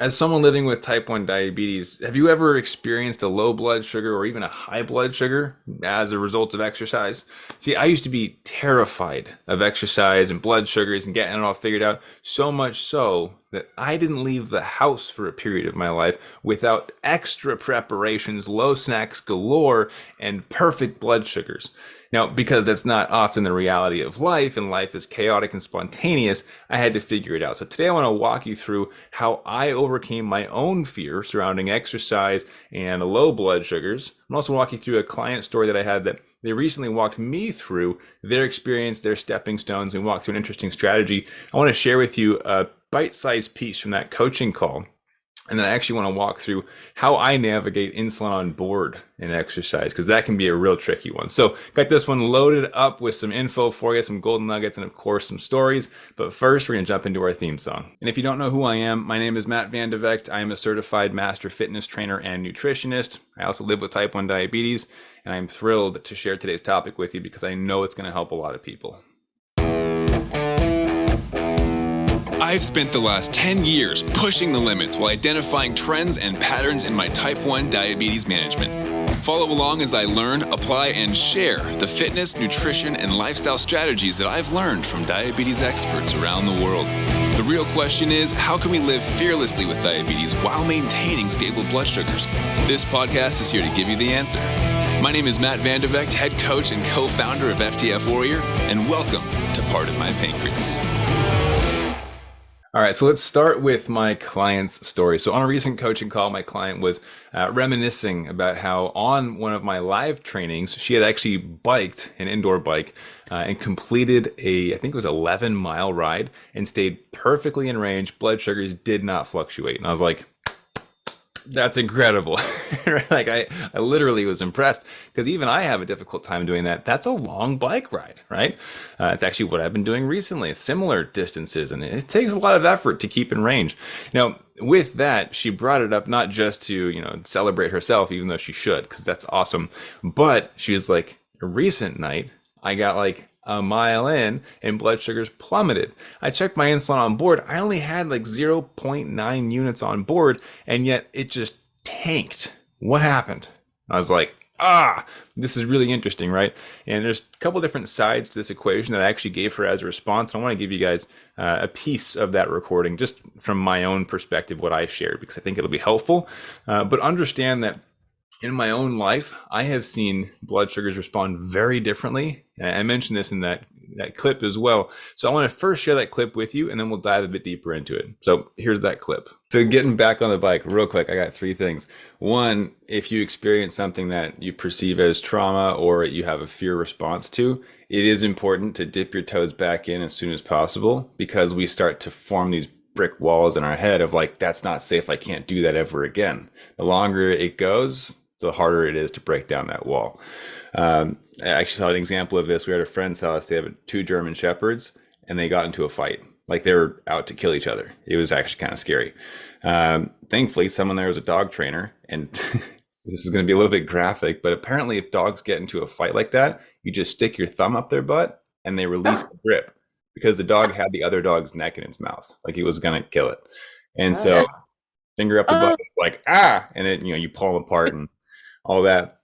As someone living with type 1 diabetes, have you ever experienced a low blood sugar or even a high blood sugar as a result of exercise? See, I used to be terrified of exercise and blood sugars and getting it all figured out, so much so that I didn't leave the house for a period of my life without extra preparations, low snacks galore, and perfect blood sugars. Now, because that's not often the reality of life and life is chaotic and spontaneous, I had to figure it out. So today I want to walk you through how I overcame my own fear surrounding exercise and low blood sugars. I'm also walk you through a client story that I had that they recently walked me through their experience, their stepping stones, and walk through an interesting strategy. I want to share with you a bite-sized piece from that coaching call. And then I actually want to walk through how I navigate insulin on board in exercise, because that can be a real tricky one. So got this one loaded up with some info for you, some golden nuggets, and of course some stories. But first, we're going to jump into our theme song. And if you don't know who I am, my name is Matt Van de Vecht. I am a certified master fitness trainer and nutritionist. I also live with type 1 diabetes, and I'm thrilled to share today's topic with you because I know it's going to help a lot of people. I've spent the last 10 years pushing the limits while identifying trends and patterns in my type 1 diabetes management. Follow along as I learn, apply, and share the fitness, nutrition, and lifestyle strategies that I've learned from diabetes experts around the world. The real question is, how can we live fearlessly with diabetes while maintaining stable blood sugars? This podcast is here to give you the answer. My name is Matt Van de Vecht, head coach and co-founder of FTF Warrior, and welcome to Part of My Pancreas. All right, so let's start with my client's story. So on a recent coaching call, my client was reminiscing about how on one of my live trainings, she had actually biked an indoor bike and completed I think it was 11-mile ride and stayed perfectly in range. Blood sugars did not fluctuate. And I was like, that's incredible. Like I literally was impressed because even I have a difficult time doing that. That's a long bike ride, right? It's actually what I've been doing recently, similar distances, and it takes a lot of effort to keep in range. Now, with that, she brought it up not just to, celebrate herself, even though she should, because that's awesome. But she was like, a recent night, I got like a mile in and blood sugars plummeted. I checked my insulin on board. I only had like 0.9 units on board, and yet it just tanked. What happened? I was like, this is really interesting, right? And there's a couple different sides to this equation that I actually gave her as a response. And I want to give you guys a piece of that recording just from my own perspective, what I shared, because I think it'll be helpful. But understand that in my own life, I have seen blood sugars respond very differently. I mentioned this in that clip as well. So I want to first share that clip with you, and then we'll dive a bit deeper into it. So here's that clip. So getting back on the bike real quick, I got 3 things. One, if you experience something that you perceive as trauma or you have a fear response to, it is important to dip your toes back in as soon as possible, because we start to form these brick walls in our head of like, that's not safe. I can't do that ever again. The longer it goes, the harder it is to break down that wall. I actually saw an example of this. We were at a friend's house. They have 2 German Shepherds, and they got into a fight. Like they were out to kill each other. It was actually kind of scary. Thankfully, someone there was a dog trainer, and this is going to be a little bit graphic, but apparently if dogs get into a fight like that, you just stick your thumb up their butt and they release the grip, because the dog had the other dog's neck in its mouth. Like he was going to kill it. And so finger up the butt, like, and it, you pull them apart and all that.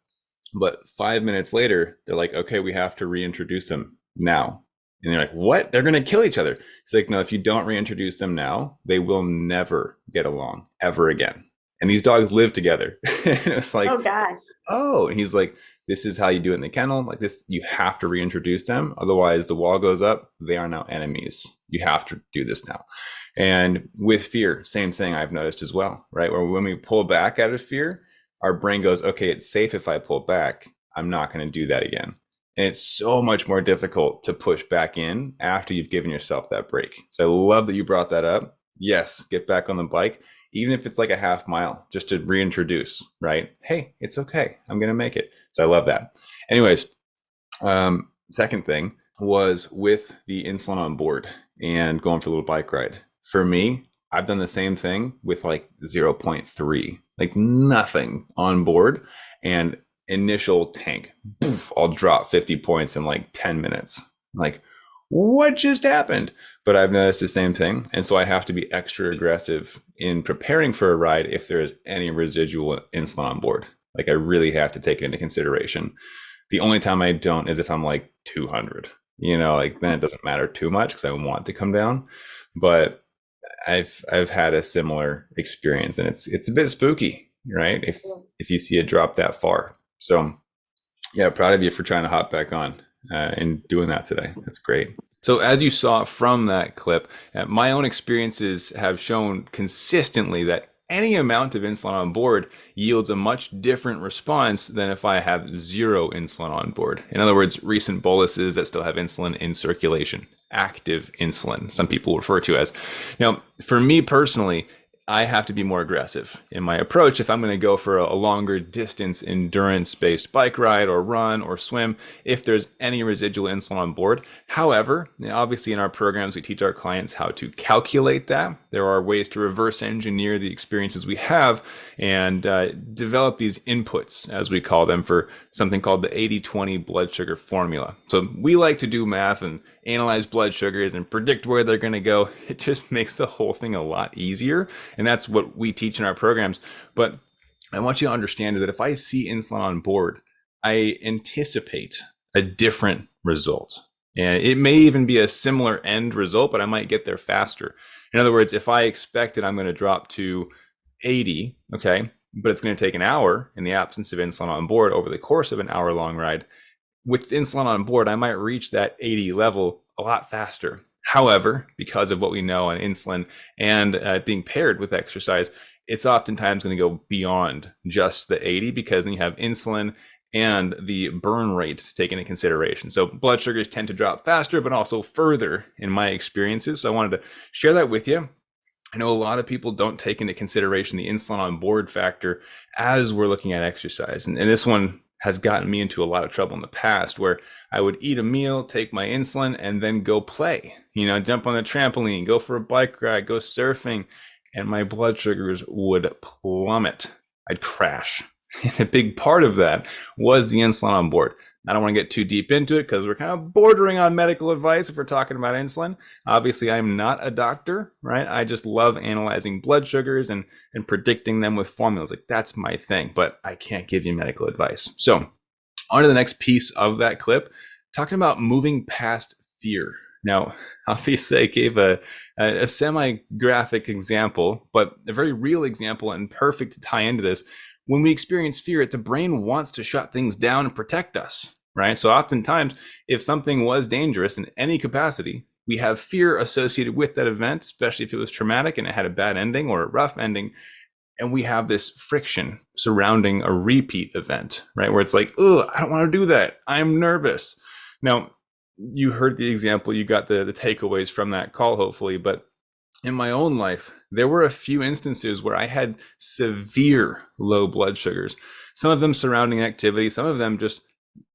But 5 minutes later, they're like, okay, we have to reintroduce them now. And they're like, what? They're going to kill each other. It's like, no, if you don't reintroduce them now, they will never get along ever again. And these dogs live together. And it's like, oh gosh. Oh, and he's like, this is how you do it in the kennel. Like this, you have to reintroduce them. Otherwise the wall goes up. They are now enemies. You have to do this now. And with fear, same thing I've noticed as well, right? Where when we pull back out of fear, our brain goes, okay, it's safe if I pull back. I'm not going to do that again. And it's so much more difficult to push back in after you've given yourself that break. So I love that you brought that up. Yes, get back on the bike, even if it's like a half mile, just to reintroduce, right? Hey, it's okay. I'm going to make it. So I love that. Anyways, second thing was with the insulin on board and going for a little bike ride. For me, I've done the same thing with like 0.3, like nothing on board, and initial tank, poof, I'll drop 50 points in like 10 minutes. Like, what just happened? but I've noticed the same thing. And so I have to be extra aggressive in preparing for a ride if there is any residual insulin on board. Like I really have to take it into consideration. The only time I don't is if I'm like 200, like then it doesn't matter too much because I want to come down. But I've had a similar experience, and it's a bit spooky, right? If you see it drop that far. So yeah, proud of you for trying to hop back on and doing that today. That's great. So as you saw from that clip, my own experiences have shown consistently that any amount of insulin on board yields a much different response than if I have zero insulin on board. In other words, recent boluses that still have insulin in circulation, active insulin, some people refer to as. Now, for me personally, I have to be more aggressive in my approach if I'm going to go for a longer distance endurance-based bike ride or run or swim if there's any residual insulin on board. However, obviously in our programs, we teach our clients how to calculate that. There are ways to reverse engineer the experiences we have and develop these inputs, as we call them, for something called the 80-20 blood sugar formula. So we like to do math and analyze blood sugars and predict where they're going to go. It just makes the whole thing a lot easier. And that's what we teach in our programs. But I want you to understand that if I see insulin on board, I anticipate a different result. And it may even be a similar end result, but I might get there faster. In other words, if I expect that I'm going to drop to 80, okay, but it's going to take an hour in the absence of insulin on board over the course of an hour-long ride, with insulin on board, I might reach that 80 level a lot faster. However, because of what we know on insulin and being paired with exercise, it's oftentimes going to go beyond just the 80 because then you have insulin and the burn rate taken into consideration. So blood sugars tend to drop faster, but also further in my experiences. So I wanted to share that with you. I know a lot of people don't take into consideration the insulin on board factor as we're looking at exercise. And this one has gotten me into a lot of trouble in the past where I would eat a meal, take my insulin, and then go play, jump on the trampoline, go for a bike ride, go surfing, and my blood sugars would plummet. I'd crash. And a big part of that was the insulin on board. I don't want to get too deep into it because we're kind of bordering on medical advice if we're talking about insulin. Obviously, I'm not a doctor, right? I just love analyzing blood sugars and predicting them with formulas. Like that's my thing, but I can't give you medical advice. So on to the next piece of that clip, talking about moving past fear. Now, obviously, I gave a semi-graphic example, but a very real example and perfect to tie into this. When we experience fear, the brain wants to shut things down and protect us, right? So oftentimes, if something was dangerous in any capacity, we have fear associated with that event, especially if it was traumatic and it had a bad ending or a rough ending. And we have this friction surrounding a repeat event, right? Where it's like, oh, I don't want to do that. I'm nervous. Now, you heard the example, you got the takeaways from that call, hopefully, but in my own life, there were a few instances where I had severe low blood sugars, some of them surrounding activity, some of them just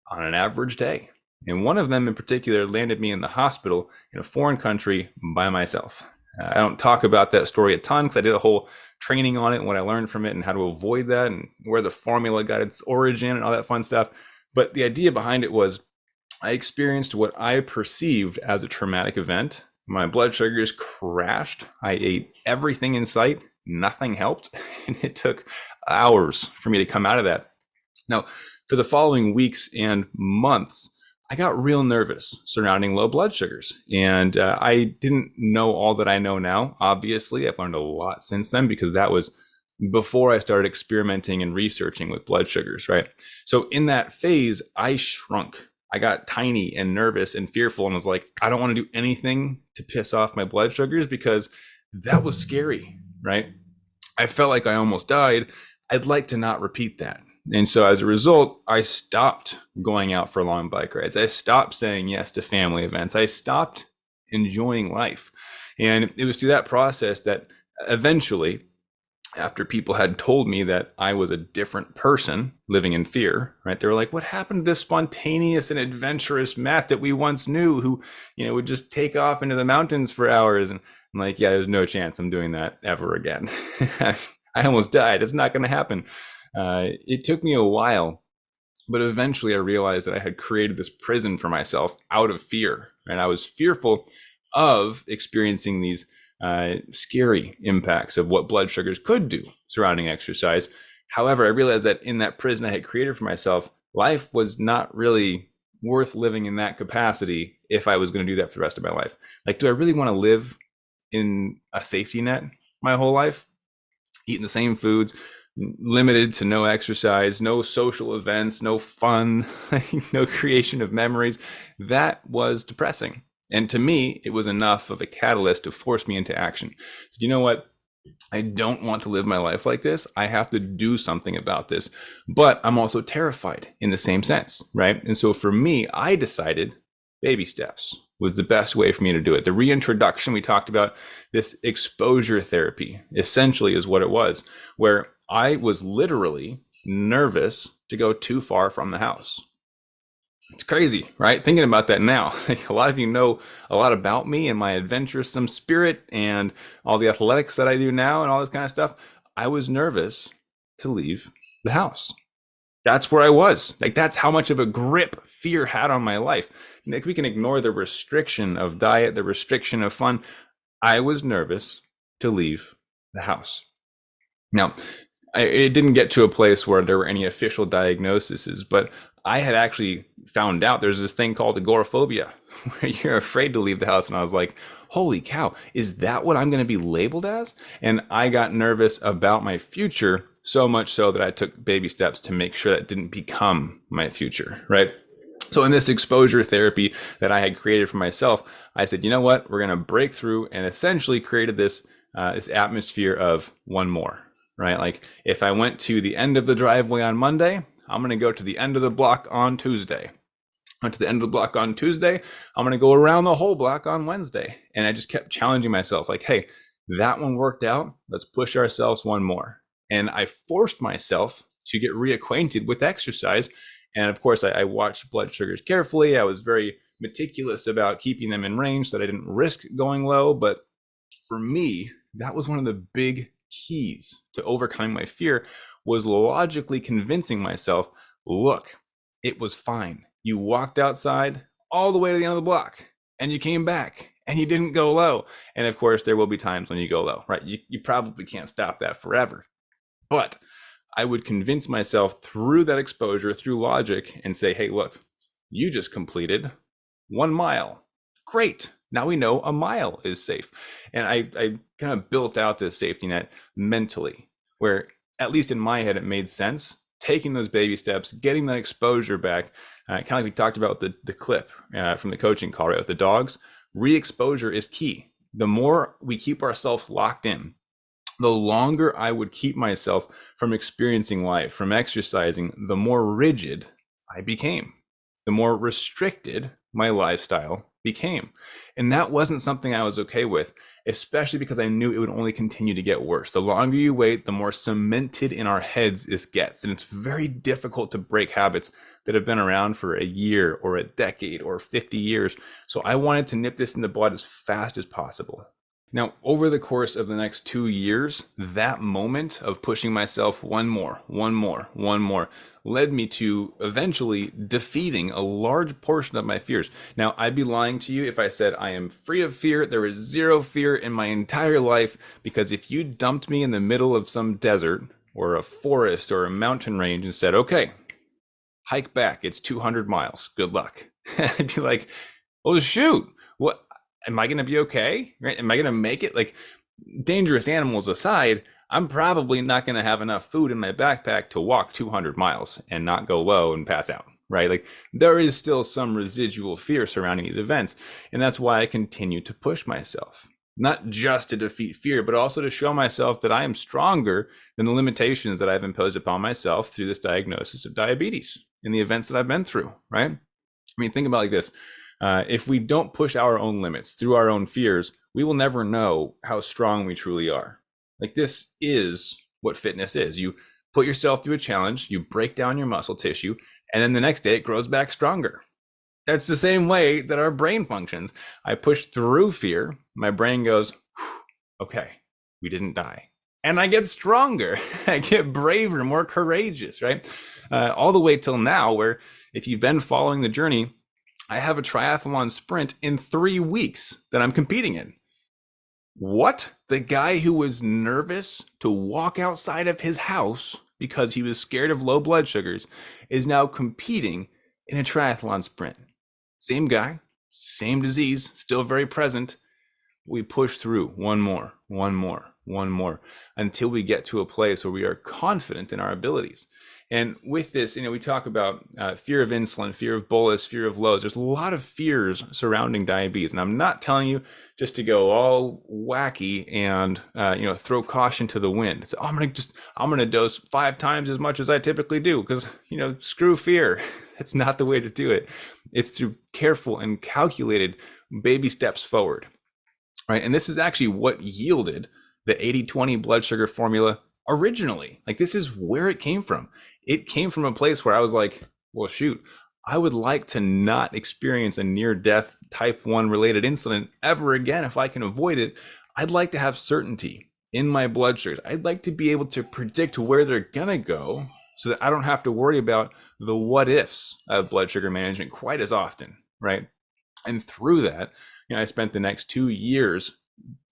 on an average day. And one of them in particular landed me in the hospital in a foreign country by myself. I don't talk about that story a ton because I did a whole training on it and what I learned from it and how to avoid that and where the formula got its origin and all that fun stuff. But the idea behind it was I experienced what I perceived as a traumatic event. My blood sugars crashed. I ate everything in sight. Nothing helped. And it took hours for me to come out of that. Now, for the following weeks and months, I got real nervous surrounding low blood sugars. And I didn't know all that I know now. Obviously, I've learned a lot since then because that was before I started experimenting and researching with blood sugars, right? So in that phase, I shrunk. I got tiny and nervous and fearful and was like, I don't want to do anything to piss off my blood sugars because that was scary, right? I felt like I almost died. I'd like to not repeat that. And so as a result, I stopped going out for long bike rides. I stopped saying yes to family events. I stopped enjoying life. And it was through that process that eventually, after people had told me that I was a different person living in fear, right? They were like, what happened to this spontaneous and adventurous Matt that we once knew who, would just take off into the mountains for hours? And I'm like, yeah, there's no chance I'm doing that ever again. I almost died. It's not going to happen. It took me a while, but eventually I realized that I had created this prison for myself out of fear. And I was fearful of experiencing these scary impacts of what blood sugars could do surrounding exercise. However, I realized that in that prison I had created for myself, life was not really worth living in that capacity if I was going to do that for the rest of my life. Like, do I really want to live in a safety net my whole life, eating the same foods, limited to no exercise, no social events, no fun, no creation of memories? That was depressing. And to me, it was enough of a catalyst to force me into action. So you know what? I don't want to live my life like this. I have to do something about this. But I'm also terrified in the same sense, right? And so for me, I decided baby steps was the best way for me to do it. The reintroduction, we talked about this exposure therapy, essentially is what it was, where I was literally nervous to go too far from the house. It's crazy, right? Thinking about that now, like, a lot of you know a lot about me and my adventuresome spirit and all the athletics that I do now and all this kind of stuff. I was nervous to leave the house. That's where I was. Like, that's how much of a grip fear had on my life. Like, we can ignore the restriction of diet, the restriction of fun. I was nervous to leave the house. Now, it didn't get to a place where there were any official diagnoses, but I had actually found out there's this thing called agoraphobia, where you're afraid to leave the house. And I was like, holy cow, is that what I'm going to be labeled as? And I got nervous about my future, so much so that I took baby steps to make sure that didn't become my future, right? So in this exposure therapy that I had created for myself, I said, you know what, we're going to break through, and essentially created this atmosphere of one more, right? Like, if I went to the end of the driveway on Monday, I'm going to go to the end of the block on Tuesday. Went to the end of the block on Tuesday, I'm going to go around the whole block on Wednesday. And I just kept challenging myself, like, hey, that one worked out. Let's push ourselves one more. And I forced myself to get reacquainted with exercise. And of course, I watched blood sugars carefully. I was very meticulous about keeping them in range so that I didn't risk going low. But for me, that was one of the big keys to overcoming my fear, was logically convincing myself, look, it was fine. You walked outside all the way to the end of the block, and you came back, and you didn't go low. And of course, there will be times when you go low, right? You probably can't stop that forever. But I would convince myself through that exposure, through logic, and say, hey, look, you just completed 1 mile. Great. Now we know a mile is safe. And I kind of built out this safety net mentally, where at least in my head, it made sense. Taking those baby steps, getting that exposure back, kind of like we talked about the clip from the coaching call, right, with the dogs. Re-exposure is key. The more we keep ourselves locked in, the longer I would keep myself from experiencing life, from exercising, the more rigid I became, the more restricted my lifestyle became. And that wasn't something I was okay with, especially because I knew it would only continue to get worse. The longer you wait, the more cemented in our heads this gets. And it's very difficult to break habits that have been around for a year or a decade or 50 years. So I wanted to nip this in the bud as fast as possible. Now, over the course of the next 2 years, that moment of pushing myself one more, led me to eventually defeating a large portion of my fears. Now, I'd be lying to you if I said I am free of fear. There is zero fear in my entire life, because if you dumped me in the middle of some desert or a forest or a mountain range and said, okay, hike back, it's 200 miles, good luck. I'd be like, oh, shoot, what? Am I going to be okay? Right? Am I going to make it? Like, dangerous animals aside, I'm probably not going to have enough food in my backpack to walk 200 miles and not go low and pass out, right? Like, there is still some residual fear surrounding these events. And that's why I continue to push myself, not just to defeat fear, but also to show myself that I am stronger than the limitations that I've imposed upon myself through this diagnosis of diabetes and the events that I've been through, right? I mean, think about it like this. If we don't push our own limits through our own fears, we will never know how strong we truly are. Like, this is what fitness is. You put yourself through a challenge, you break down your muscle tissue, and then the next day it grows back stronger. That's the same way that our brain functions. I push through fear, my brain goes, okay, we didn't die. And I get stronger, I get braver, more courageous, right? All the way till now, where if you've been following the journey, I have a triathlon sprint in 3 weeks that I'm competing in. What? The guy who was nervous to walk outside of his house because he was scared of low blood sugars is now competing in a triathlon sprint. Same guy, same disease, still very present. We push through one more, until we get to a place where we are confident in our abilities. And with this, we talk about fear of insulin, fear of bolus, fear of lows. There's a lot of fears surrounding diabetes. And I'm not telling you just to go all wacky and, throw caution to the wind. So I'm going to dose 5 times as much as I typically do because, screw fear. That's not the way to do it. It's through careful and calculated baby steps forward. Right. And this is actually what yielded the 80-20 blood sugar formula originally. Like, this is where it came from. It came from a place where I was like, well, shoot, I would like to not experience a near-death type 1 related incident ever again if I can avoid it. I'd like to have certainty in my blood sugars. I'd like to be able to predict where they're going to go so that I don't have to worry about the what ifs of blood sugar management quite as often. Right. And through that, I spent the next 2 years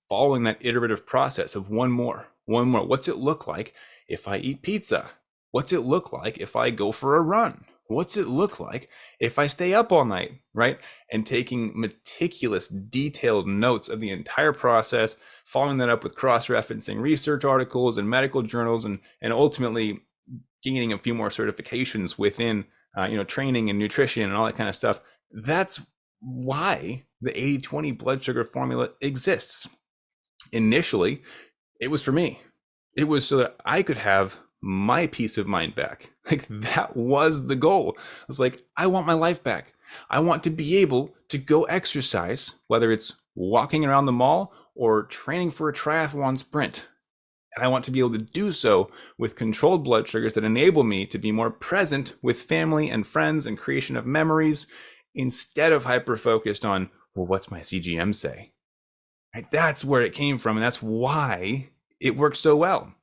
following that iterative process of one more. What's it look like if I eat pizza? What's it look like if I go for a run? What's it look like if I stay up all night, right? And taking meticulous, detailed notes of the entire process, following that up with cross-referencing research articles and medical journals, and ultimately gaining a few more certifications within, training and nutrition and all that kind of stuff. That's why the 80-20 blood sugar formula exists. Initially, it was for me. It was so that I could have my peace of mind back. Like, that was the goal. I was like, I want my life back. I want to be able to go exercise, whether it's walking around the mall or training for a triathlon sprint. And I want to be able to do so with controlled blood sugars that enable me to be more present with family and friends and creation of memories, instead of hyper-focused on, well, what's my CGM say? Right? That's where it came from, and that's why it worked so well.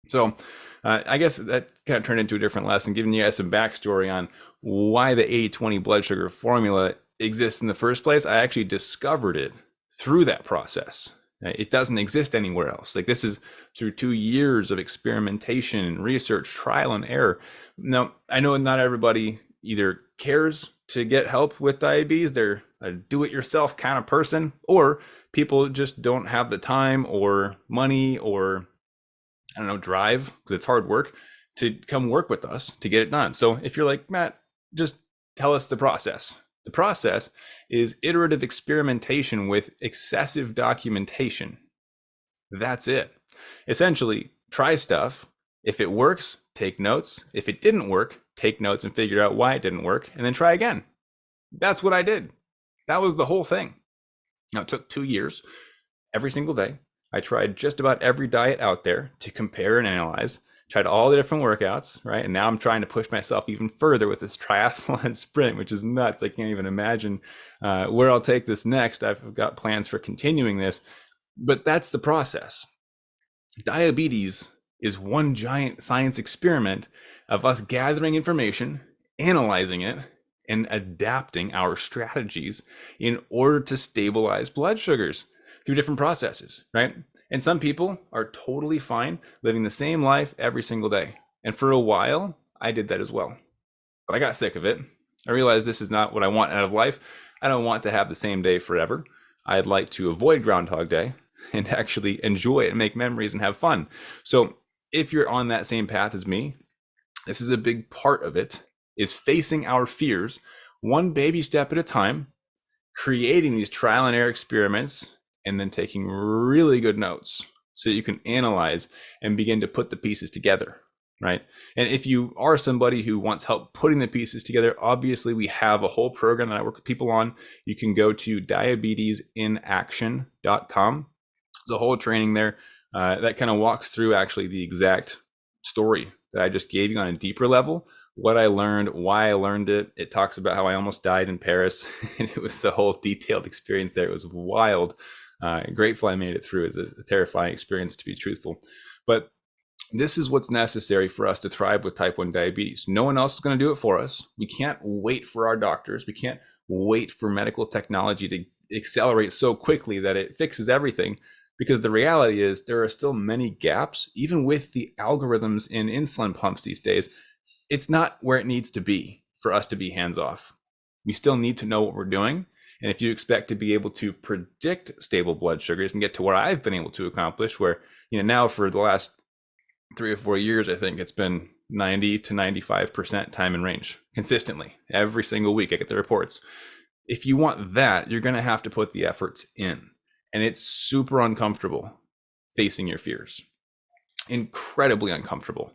So I guess that kind of turned into a different lesson, giving you guys some backstory on why the 80-20 blood sugar formula exists in the first place. I actually discovered it through that process. It doesn't exist anywhere else. Like, this is through 2 years of experimentation and research, trial and error. Now, I know not everybody either cares to get help with diabetes, they're a do-it-yourself kind of person, or people just don't have the time or money or, drive, because it's hard work, to come work with us to get it done. So if you're like, Matt, just tell us the process. The process is iterative experimentation with excessive documentation. That's it. Essentially, try stuff. If it works, take notes. If it didn't work, take notes and figure out why it didn't work, and then try again. That's what I did. That was the whole thing. Now, it took 2 years. Every single day, I tried just about every diet out there to compare and analyze, tried all the different workouts, right? And now I'm trying to push myself even further with this triathlon sprint, which is nuts. I can't even imagine where I'll take this next. I've got plans for continuing this, but that's the process. Diabetes is one giant science experiment of us gathering information, analyzing it, and adapting our strategies in order to stabilize blood sugars through different processes, right? And some people are totally fine living the same life every single day. And for a while, I did that as well. But I got sick of it. I realized this is not what I want out of life. I don't want to have the same day forever. I'd like to avoid Groundhog Day and actually enjoy it and make memories and have fun. So if you're on that same path as me, this is a big part of it, is facing our fears one baby step at a time, creating these trial and error experiments, and then taking really good notes so you can analyze and begin to put the pieces together, right? And if you are somebody who wants help putting the pieces together, obviously we have a whole program that I work with people on. You can go to diabetesinaction.com. There's a whole training there that kind of walks through actually the exact story that I just gave you on a deeper level, what I learned, why I learned it. It talks about how I almost died in Paris, and it was the whole detailed experience there. It was wild. Grateful I made it through. It's a terrifying experience, to be truthful. But this is what's necessary for us to thrive with type 1 diabetes. No one else is going to do it for us. We can't wait for our doctors. We can't wait for medical technology to accelerate so quickly that it fixes everything, because the reality is there are still many gaps, even with the algorithms in insulin pumps these days. It's not where it needs to be for us to be hands off. We still need to know what we're doing. And if you expect to be able to predict stable blood sugars and get to what I've been able to accomplish, where, now for the last 3 or 4 years, I think it's been 90 to 95% time in range consistently. Every single week I get the reports. If you want that, you're going to have to put the efforts in. And it's super uncomfortable facing your fears. Incredibly uncomfortable,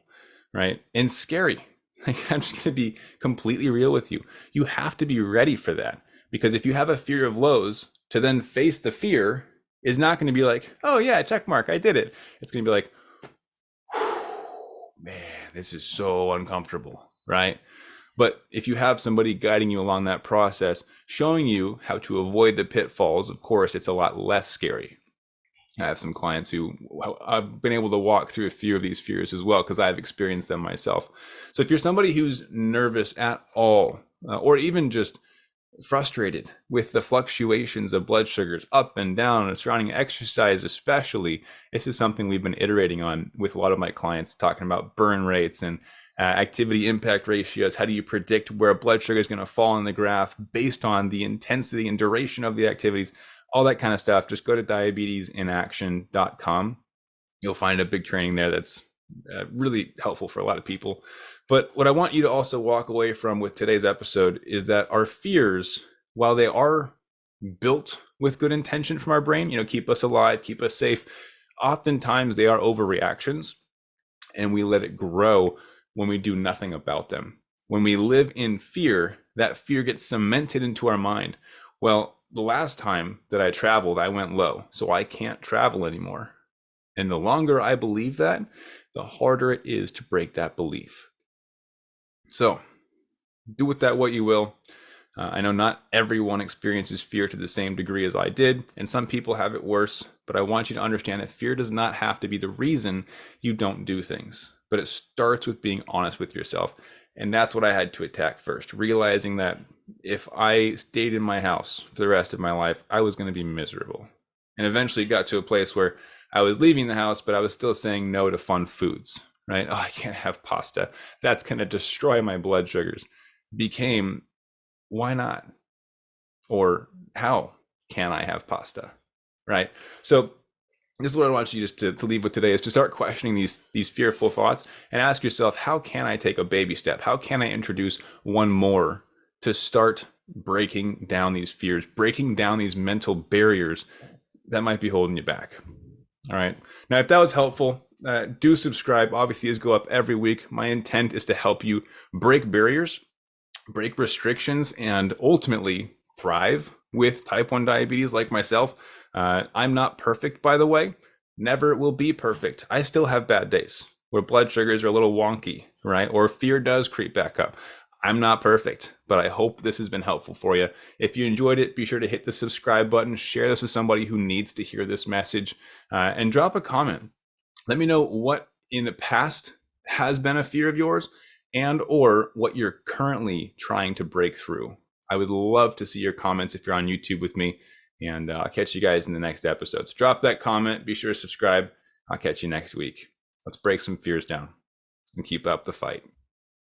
right? And scary. I'm just going to be completely real with you. You have to be ready for that, because if you have a fear of lows, to then face the fear is not going to be like, oh yeah, check mark, I did it. It's going to be like, man, this is so uncomfortable, right? But if you have somebody guiding you along that process, showing you how to avoid the pitfalls, of course, it's a lot less scary. I have some clients who I've been able to walk through a few of these fears as well, because I've experienced them myself. So if you're somebody who's nervous at all, or even just frustrated with the fluctuations of blood sugars up and down and surrounding exercise especially, this is something we've been iterating on with a lot of my clients, talking about burn rates and activity impact ratios. How do you predict where blood sugar is going to fall in the graph based on the intensity and duration of the activities? All that kind of stuff. Just go to diabetesinaction.com. You'll find a big training there that's really helpful for a lot of people. But what I want you to also walk away from with today's episode is that our fears, while they are built with good intention from our brain, keep us alive, keep us safe, oftentimes they are overreactions, and we let it grow when we do nothing about them. When we live in fear, that fear gets cemented into our mind. Well, the last time that I traveled, I went low, so I can't travel anymore. And the longer I believe that, the harder it is to break that belief. So do with that what you will. I know not everyone experiences fear to the same degree as I did, and some people have it worse, but I want you to understand that fear does not have to be the reason you don't do things, but it starts with being honest with yourself. And that's what I had to attack first, realizing that if I stayed in my house for the rest of my life, I was going to be miserable. And eventually it got to a place where I was leaving the house, but I was still saying no to fun foods, right? Oh, I can't have pasta. That's going to destroy my blood sugars. Became, why not? Or how can I have pasta, right? So this is what I want you just to leave with today, is to start questioning these fearful thoughts and ask yourself, how can I take a baby step? How can I introduce one more to start breaking down these fears, breaking down these mental barriers that might be holding you back? All right. Now, if that was helpful, do subscribe. Obviously, these go up every week. My intent is to help you break barriers, break restrictions, and ultimately thrive with type 1 diabetes like myself. I'm not perfect, by the way. Never will be perfect. I still have bad days where blood sugars are a little wonky, right? Or fear does creep back up. I'm not perfect, but I hope this has been helpful for you. If you enjoyed it, be sure to hit the subscribe button, share this with somebody who needs to hear this message, and drop a comment. Let me know what in the past has been a fear of yours, and or what you're currently trying to break through. I would love to see your comments if you're on YouTube with me, and I'll catch you guys in the next episodes. Drop that comment, be sure to subscribe. I'll catch you next week. Let's break some fears down and keep up the fight.